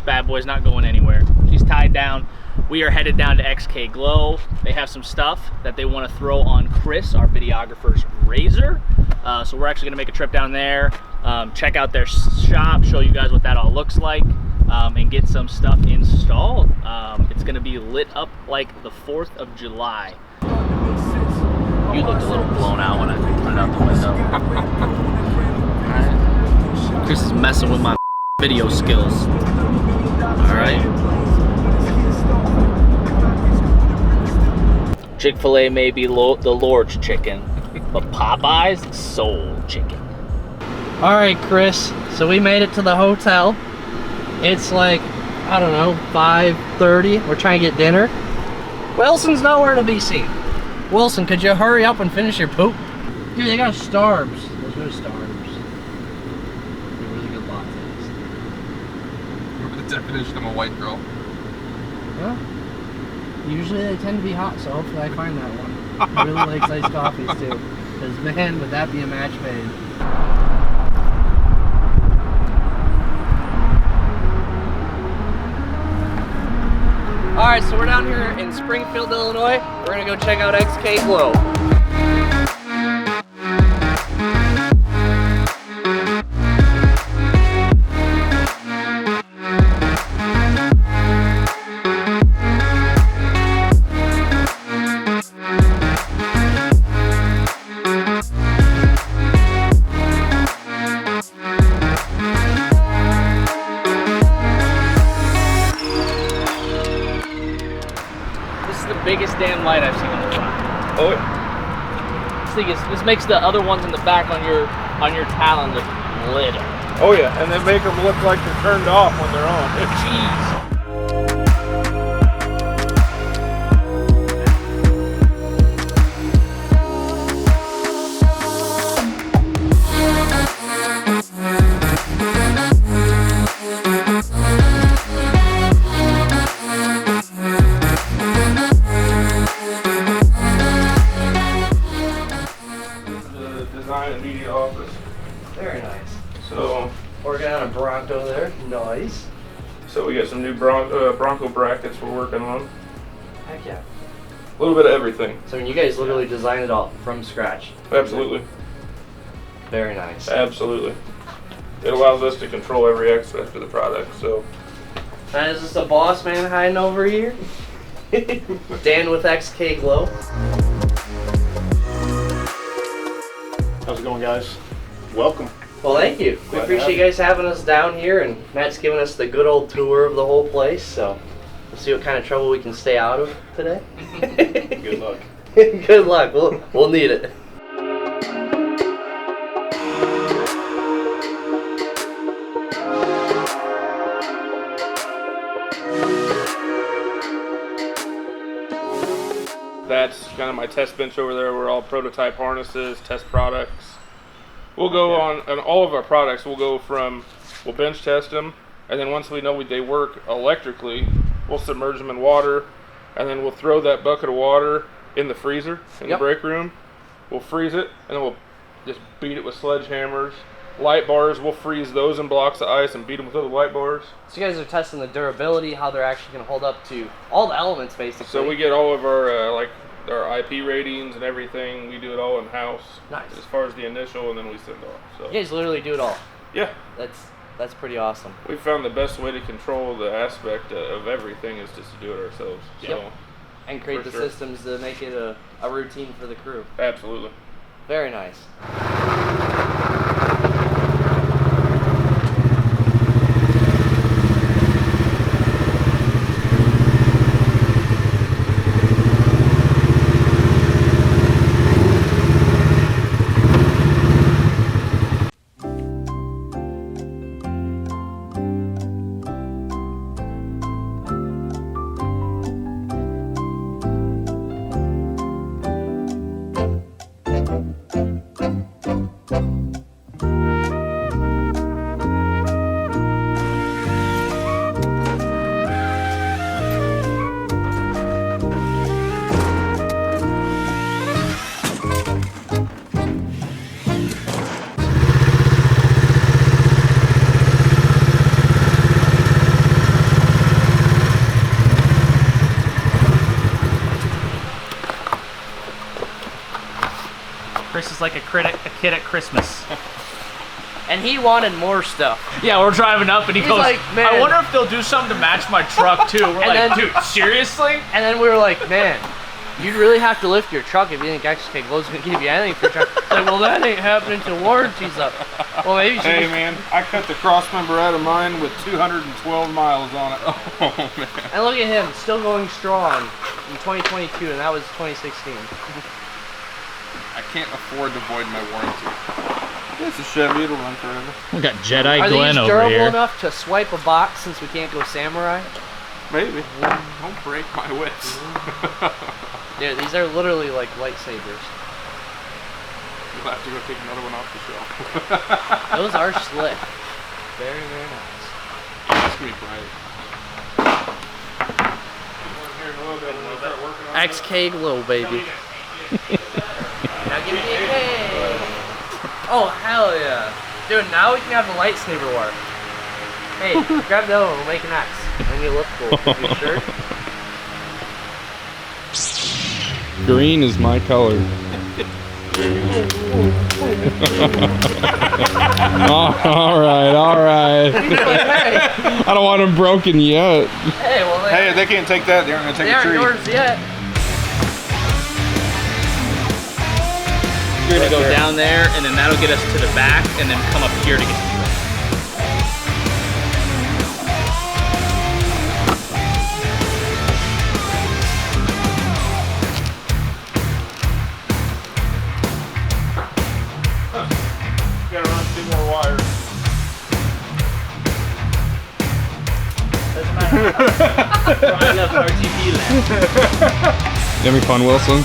bad boy's not going anywhere. She's tied down. We are headed down to xkglow. They have some stuff that they want to throw on Chris, our videographer's RZR. So we're actually going to make a trip down there, check out their shop, show you guys what that all looks like, and get some stuff installed. It's going to be lit up like the 4th of July. You looked a little blown out when I put it out the window. Alright. Chris is messing with my video skills. Alright. Chick-fil-A may be the Lord's chicken, but Popeye's soul chicken. Alright, Chris. So we made it to the hotel. It's like, I don't know, 5:30. We're trying to get dinner. Wilson's nowhere to be seen. Wilson, could you hurry up and finish your poop? Dude, they got Starbs. There's no Starbs. They're really good lattes. Remember the definition of a white girl? Well, usually they tend to be hot, so hopefully I find that one. I really likes iced coffees too. Because man, would that be a match made. Alright, so we're down here in Springfield, Illinois. We're gonna go check out xkglow. Biggest damn light I've seen on the front. Oh yeah. This makes the other ones in the back on your Talon look lit. Oh yeah, and they make them look like they're turned off when they're on. Jeez. Very nice. So working on a Bronco there. Nice. So we got some new Bronco brackets we're working on. Heck yeah. A little bit of everything. So you guys literally designed it all from scratch. Absolutely. Very nice. Absolutely. It allows us to control every aspect of the product. So. And is this a boss man hiding over here? Dan with xkglow. How's it going, guys? Welcome. Well, thank you. We appreciate you guys having us down here, and Matt's giving us the good old tour of the whole place, so we'll see what kind of trouble we can stay out of today. Good luck. Good luck. We'll need it. That's kind of my test bench over there where all prototype harnesses, test products. We'll go on all of our products, we'll bench test them, and then once we know they work electrically, we'll submerge them in water, and then we'll throw that bucket of water in the freezer, in the break room. We'll freeze it, and then we'll just beat it with sledgehammers. Light bars, we'll freeze those in blocks of ice and beat them with other light bars. So you guys are testing the durability, how they're actually going to hold up to all the elements, basically. So we get all of our our IP ratings and everything. We do it all in house. Nice. As far as the initial, and then we send off. So you guys literally do it all. Yeah. That's pretty awesome. We found the best way to control the aspect of everything is just to do it ourselves. So, and create the systems to make it a routine for the crew. Absolutely. Very nice. like a kid at Christmas. And he wanted more stuff. Yeah, we're driving up and he goes, like, man. I wonder if they'll do something to match my truck too. We're like, then, dude, seriously? And then we were like, man, you'd really have to lift your truck if you think xkglow's gonna give you anything for your truck. It's like, well, that ain't happening till warranty's up. Well, maybe you should. Hey man, I cut the cross member out of mine with 212 miles on it. Oh man. And look at him, still going strong in 2022, and that was 2016. I can't afford to void my warranty. It's a Chevy, it'll run forever. We got Jedi Are Glenn these over durable here. enough to swipe a box since we can't go samurai? Maybe. Don't break my wits. Dude, these are literally like lightsabers. You'll have to go take another one off the shelf. Those are slick. Very, very nice. That's gonna be bright. xkglow, baby. Now give me a K. Oh, hell yeah. Dude, now we can have the lightsaber war. Hey, grab the other one, we'll make an X. And you look cool. You sure? Green is my color. All right. I don't want them broken yet. Hey, well, Hey, they can't take that. They aren't gonna take they a aren't tree. yours yet. We're gonna go down there, and then that'll get us to the back, and then come up here to get to the front. Gotta run 2 more wires. Doesn't matter. I love RGB lamp. Having fun, Wilson?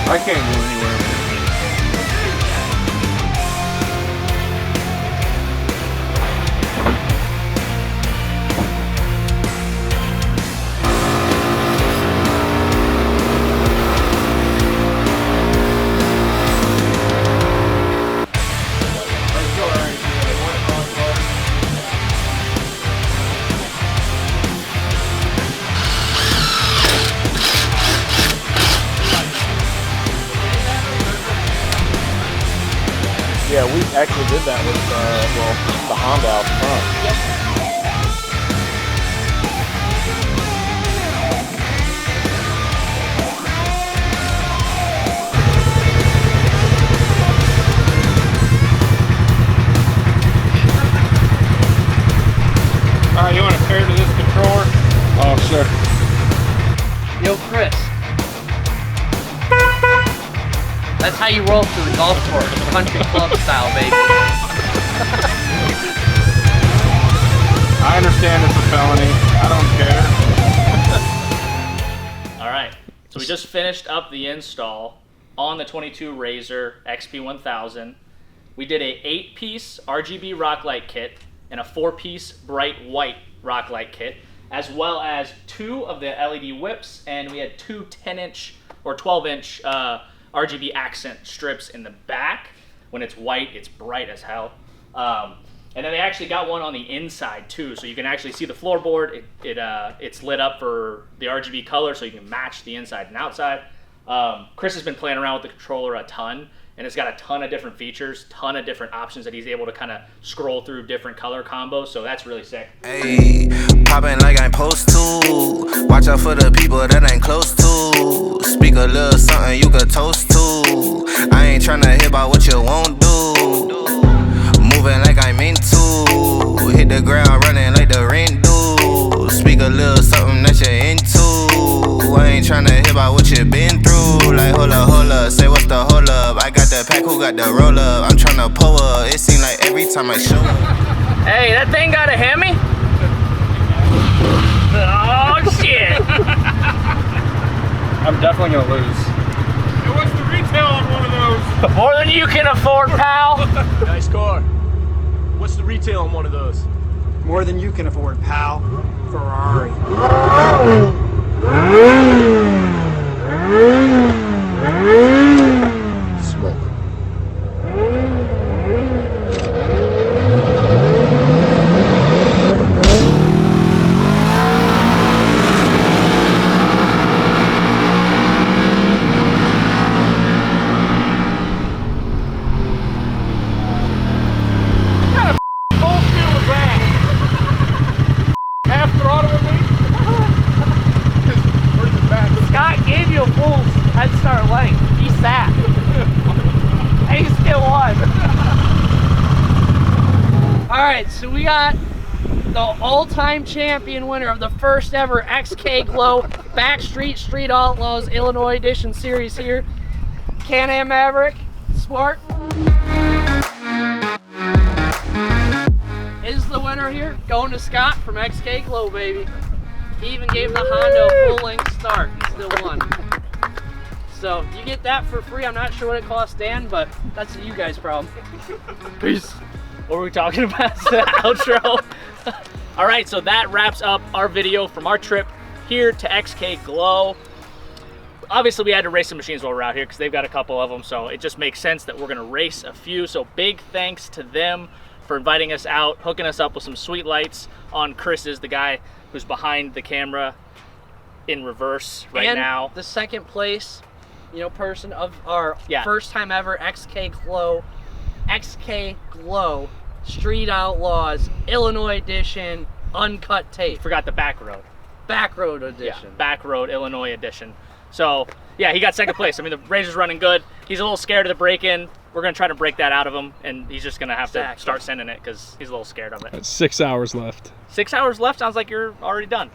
I can't go anywhere. Yeah, we actually did that with, well, the Honda out front. Alright, you want to pair to this controller? Oh, sure. Yo, Chris. That's how you roll to the golf course, country club style, baby. I understand it's a felony. I don't care. All right, so we just finished up the install on the 22 RZR XP 1000. We did a 8-piece RGB rock light kit and a 4-piece bright white rock light kit, as well as 2 of the LED whips, and we had 2 10-inch or 12-inch RGB accent strips in the back. When it's white, it's bright as hell. And then they actually got one on the inside too, so you can actually see the floorboard. It's lit up for the RGB color, so you can match the inside and outside. Chris has been playing around with the controller a ton, and it's got a ton of different features, ton of different options that he's able to kind of scroll through different color combos, so that's really sick. Hey, popping like I'm supposed to. Watch out for the people that ain't close to. Speak a little something you could toast to. I ain't tryna hear about what you won't do. Moving like I'm into. Hit the ground running like the rain do. Speak a little something that you're into. I ain't tryna hear about what you been through. Like hold up, say what's the hold up. I got the pack, who got the roll up? I'm tryna pull up. It seems like every time I show up. Hey, that thing got a Hemi? Oh shit! I'm definitely gonna lose. Hey, what's the retail on one of those? More than you can afford, pal. Nice car. What's the retail on one of those? More than you can afford, pal. Ferrari. Smoke. we got the all-time champion winner of the first ever xkglow Backstreet Street Outlaws Illinois Edition Series here, Can-Am Maverick Smart is the winner here, going to Scott from xkglow, baby. He even gave the Honda a full-length start. He still won. So you get that for free. I'm not sure what it costs Dan, but that's you guys' problem. Peace. What were we talking about? The outro. All right, so that wraps up our video from our trip here to xkglow. Obviously, we had to race some machines while we're out here because they've got a couple of them, so it just makes sense that we're gonna race a few. So big thanks to them for inviting us out, hooking us up with some sweet lights on Chris's, the guy who's behind the camera in reverse right now. The second place, person of our first time ever xkglow Street Outlaws Illinois Edition uncut tape. Forgot the back road. Back road edition. Yeah, back road Illinois edition. So yeah, he got second place. I mean, the Razor's running good. He's a little scared of the break-in. We're gonna try to break that out of him, and he's just gonna have to start sending it because he's a little scared of it. That's 6 hours left. 6 hours left? Sounds like you're already done.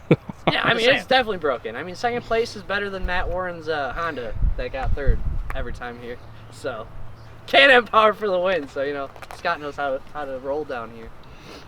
Yeah, I mean, it's definitely broken. I mean, second place is better than Matt Warren's Honda that got third every time here. So, Can-Am power for the win. So, Scott knows how to roll down here.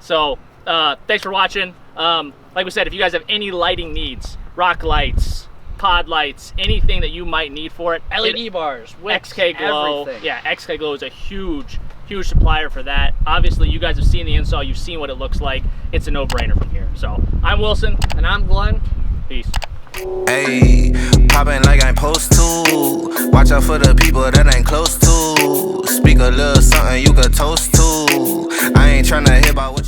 So, thanks for watching. Like we said, if you guys have any lighting needs, rock lights, pod lights, anything that you might need for it, LED bars, wicks, xkglow. everything. Yeah, xkglow is a huge supplier for that. Obviously, you guys have seen the install. You've seen what it looks like. It's a no-brainer from here. So, I'm Wilson. And I'm Glenn. Peace. Hey, poppin' like I'm supposed to. Watch out for the people that ain't close to. Speak a little something you could toast to. I ain't tryna hear about what you